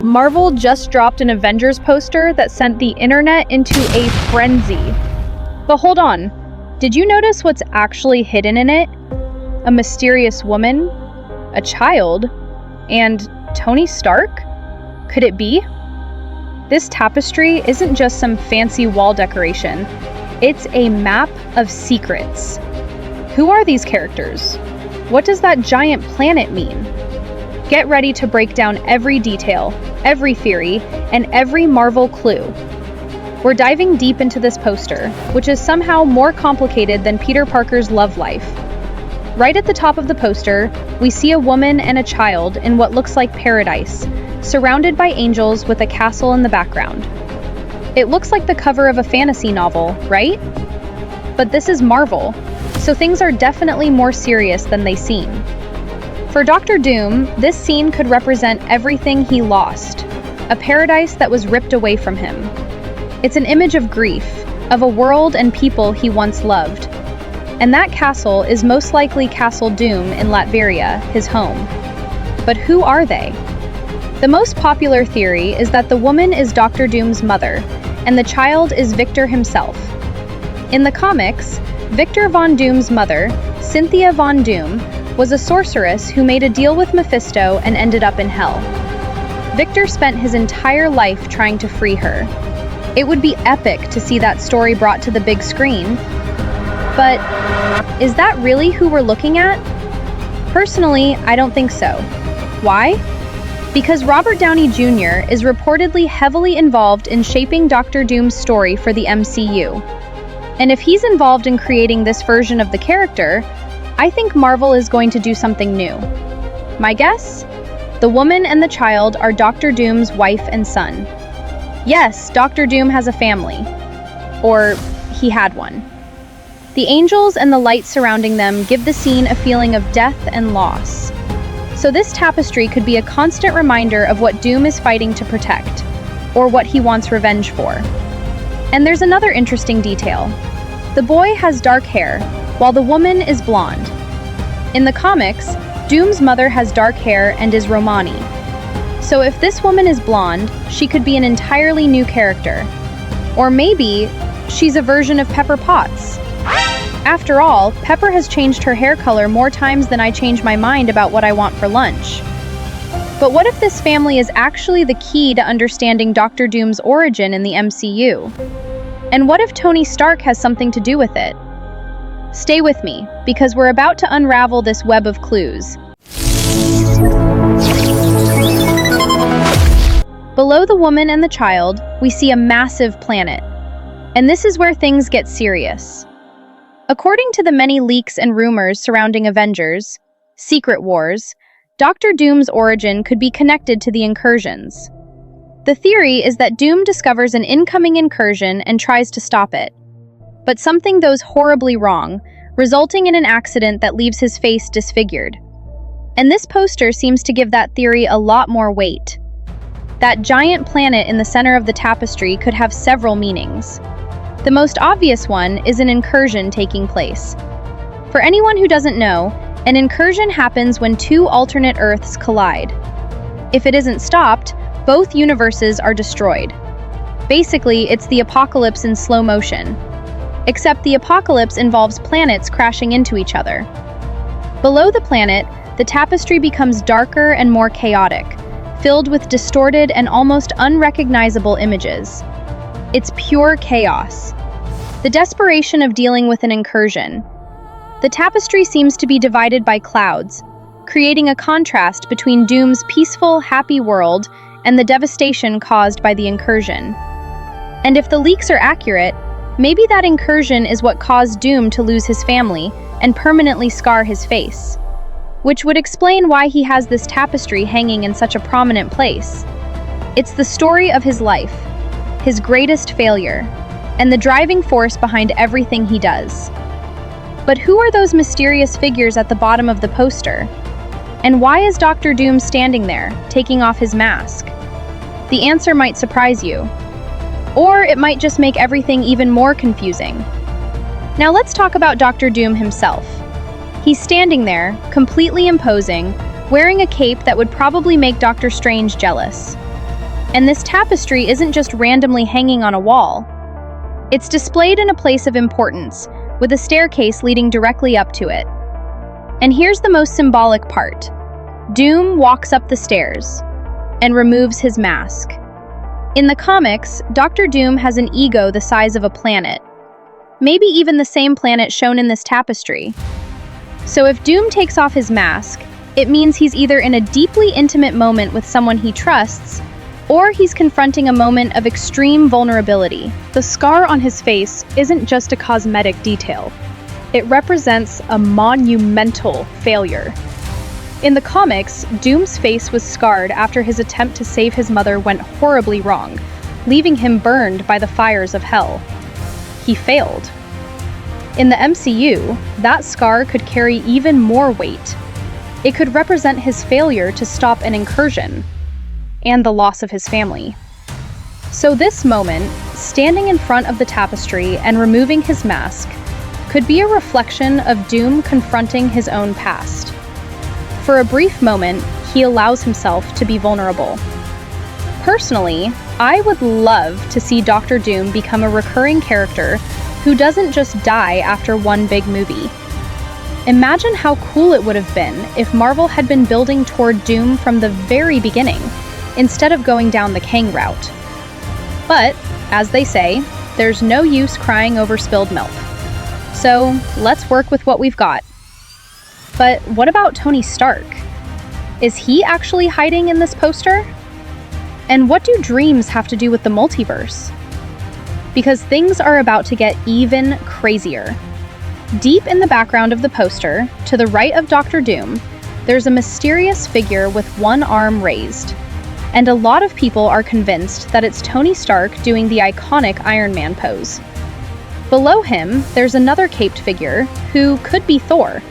Marvel just dropped an Avengers poster that sent the internet into a frenzy. But hold on, did you notice what's actually hidden in it? A mysterious woman, a child, and Tony Stark? Could it be? This tapestry isn't just some fancy wall decoration. It's a map of secrets. Who are these characters? What does that giant planet mean? Get ready to break down every detail, every theory, and every Marvel clue. We're diving deep into this poster, which is somehow more complicated than Peter Parker's love life. Right at the top of the poster, we see a woman and a child in what looks like paradise, surrounded by angels with a castle in the background. It looks like the cover of a fantasy novel, right? But this is Marvel, so things are definitely more serious than they seem. For Doctor Doom, this scene could represent everything he lost, a paradise that was ripped away from him. It's an image of grief, of a world and people he once loved. And that castle is most likely Castle Doom in Latveria, his home. But who are they? The most popular theory is that the woman is Doctor Doom's mother, and the child is Victor himself. In the comics, Victor Von Doom's mother, Cynthia Von Doom, was a sorceress who made a deal with Mephisto and ended up in hell. Victor spent his entire life trying to free her. It would be epic to see that story brought to the big screen. But is that really who we're looking at? Personally, I don't think so. Why? Because Robert Downey Jr. is reportedly heavily involved in shaping Doctor Doom's story for the MCU. And if he's involved in creating this version of the character, I think Marvel is going to do something new. My guess? The woman and the child are Doctor Doom's wife and son. Yes, Doctor Doom has a family. Or he had one. The angels and the light surrounding them give the scene a feeling of death and loss. So this tapestry could be a constant reminder of what Doom is fighting to protect, or what he wants revenge for. And there's another interesting detail. The boy has dark hair, while the woman is blonde. In the comics, Doom's mother has dark hair and is Romani. So if this woman is blonde, she could be an entirely new character. Or maybe she's a version of Pepper Potts. After all, Pepper has changed her hair color more times than I change my mind about what I want for lunch. But what if this family is actually the key to understanding Doctor Doom's origin in the MCU? And what if Tony Stark has something to do with it? Stay with me, because we're about to unravel this web of clues. Below the woman and the child, we see a massive planet. And this is where things get serious. According to the many leaks and rumors surrounding Avengers, Secret Wars, Doctor Doom's origin could be connected to the incursions. The theory is that Doom discovers an incoming incursion and tries to stop it. But something goes horribly wrong, resulting in an accident that leaves his face disfigured. And this poster seems to give that theory a lot more weight. That giant planet in the center of the tapestry could have several meanings. The most obvious one is an incursion taking place. For anyone who doesn't know, an incursion happens when two alternate Earths collide. If it isn't stopped, both universes are destroyed. Basically, it's the apocalypse in slow motion. Except the apocalypse involves planets crashing into each other. Below the planet, the tapestry becomes darker and more chaotic, filled with distorted and almost unrecognizable images. It's pure chaos. The desperation of dealing with an incursion. The tapestry seems to be divided by clouds, creating a contrast between Doom's peaceful, happy world and the devastation caused by the incursion. And if the leaks are accurate, maybe that incursion is what caused Doom to lose his family and permanently scar his face. Which would explain why he has this tapestry hanging in such a prominent place. It's the story of his life, his greatest failure, and the driving force behind everything he does. But who are those mysterious figures at the bottom of the poster? And why is Doctor Doom standing there, taking off his mask? The answer might surprise you. Or it might just make everything even more confusing. Now let's talk about Doctor Doom himself. He's standing there, completely imposing, wearing a cape that would probably make Doctor Strange jealous. And this tapestry isn't just randomly hanging on a wall. It's displayed in a place of importance, with a staircase leading directly up to it. And here's the most symbolic part. Doom walks up the stairs and removes his mask. In the comics, Doctor Doom has an ego the size of a planet, maybe even the same planet shown in this tapestry. So if Doom takes off his mask, it means he's either in a deeply intimate moment with someone he trusts, or he's confronting a moment of extreme vulnerability. The scar on his face isn't just a cosmetic detail. It represents a monumental failure. In the comics, Doom's face was scarred after his attempt to save his mother went horribly wrong, leaving him burned by the fires of hell. He failed. In the MCU, that scar could carry even more weight. It could represent his failure to stop an incursion, and the loss of his family. So this moment, standing in front of the tapestry and removing his mask, could be a reflection of Doom confronting his own past. For a brief moment, he allows himself to be vulnerable. Personally, I would love to see Doctor Doom become a recurring character who doesn't just die after one big movie. Imagine how cool it would have been if Marvel had been building toward Doom from the very beginning, instead of going down the Kang route. But, as they say, there's no use crying over spilled milk. So, let's work with what we've got. But what about Tony Stark? Is he actually hiding in this poster? And what do dreams have to do with the multiverse? Because things are about to get even crazier. Deep in the background of the poster, to the right of Doctor Doom, there's a mysterious figure with one arm raised. And a lot of people are convinced that it's Tony Stark doing the iconic Iron Man pose. Below him, there's another caped figure who could be Thor,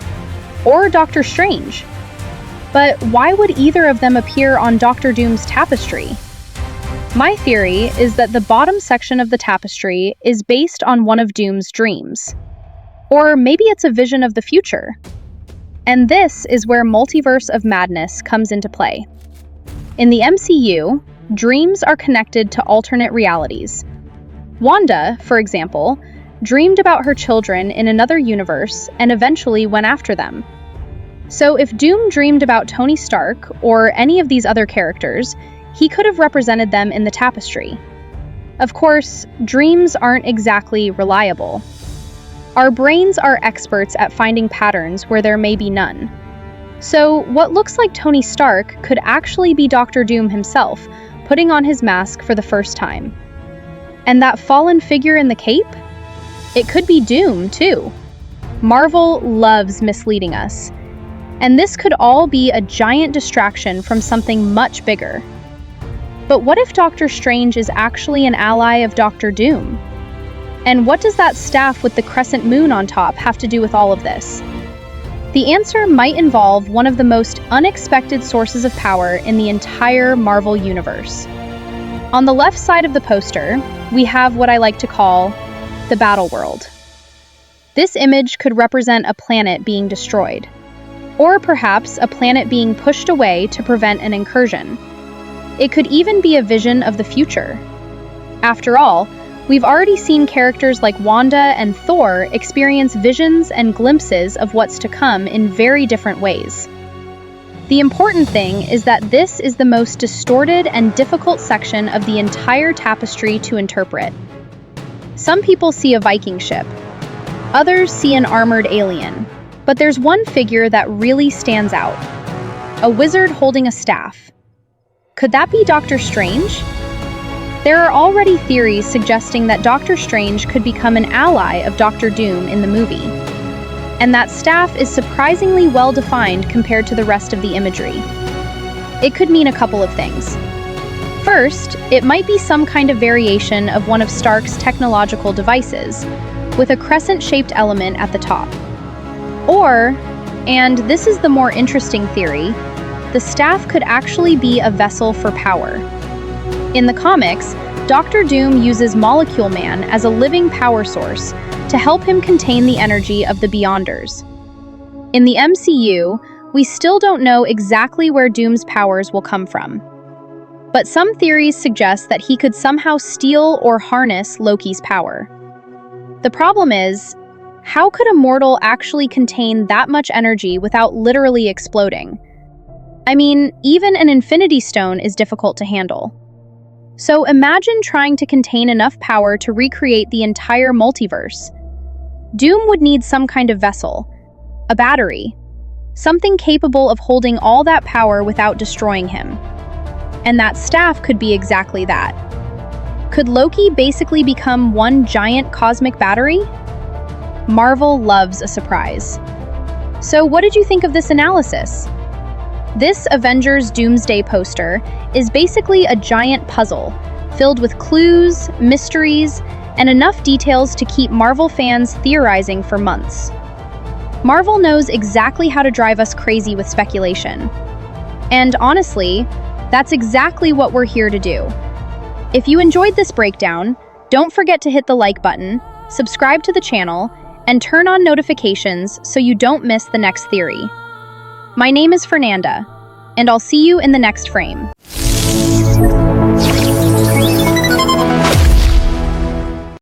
or Doctor Strange. But why would either of them appear on Doctor Doom's tapestry? My theory is that the bottom section of the tapestry is based on one of Doom's dreams. Or maybe it's a vision of the future. And this is where Multiverse of Madness comes into play. In the MCU, dreams are connected to alternate realities. Wanda, for example, dreamed about her children in another universe and eventually went after them. So if Doom dreamed about Tony Stark or any of these other characters, he could have represented them in the tapestry. Of course, dreams aren't exactly reliable. Our brains are experts at finding patterns where there may be none. So what looks like Tony Stark could actually be Doctor Doom himself, putting on his mask for the first time. And that fallen figure in the cape? It could be Doom, too. Marvel loves misleading us. And this could all be a giant distraction from something much bigger. But what if Doctor Strange is actually an ally of Doctor Doom? And what does that staff with the crescent moon on top have to do with all of this? The answer might involve one of the most unexpected sources of power in the entire Marvel universe. On the left side of the poster, we have what I like to call the battle world. This image could represent a planet being destroyed, or perhaps a planet being pushed away to prevent an incursion. It could even be a vision of the future. After all, we've already seen characters like Wanda and Thor experience visions and glimpses of what's to come in very different ways. The important thing is that this is the most distorted and difficult section of the entire tapestry to interpret. Some people see a Viking ship. Others see an armored alien. But there's one figure that really stands out. A wizard holding a staff. Could that be Doctor Strange? There are already theories suggesting that Doctor Strange could become an ally of Doctor Doom in the movie. And that staff is surprisingly well defined compared to the rest of the imagery. It could mean a couple of things. First, it might be some kind of variation of one of Stark's technological devices, with a crescent-shaped element at the top. Or, and this is the more interesting theory, the staff could actually be a vessel for power. In the comics, Doctor Doom uses Molecule Man as a living power source to help him contain the energy of the Beyonders. In the MCU, we still don't know exactly where Doom's powers will come from. But some theories suggest that he could somehow steal or harness Loki's power. The problem is, how could a mortal actually contain that much energy without literally exploding? I mean, even an infinity stone is difficult to handle. So imagine trying to contain enough power to recreate the entire multiverse. Doom would need some kind of vessel, a battery, something capable of holding all that power without destroying him. And that staff could be exactly that. Could Loki basically become one giant cosmic battery? Marvel loves a surprise. So what did you think of this analysis? This Avengers Doomsday poster is basically a giant puzzle, filled with clues, mysteries, and enough details to keep Marvel fans theorizing for months. Marvel knows exactly how to drive us crazy with speculation. And honestly, that's exactly what we're here to do. If you enjoyed this breakdown, don't forget to hit the like button, subscribe to the channel, and turn on notifications so you don't miss the next theory. My name is Fernanda, and I'll see you in the next frame.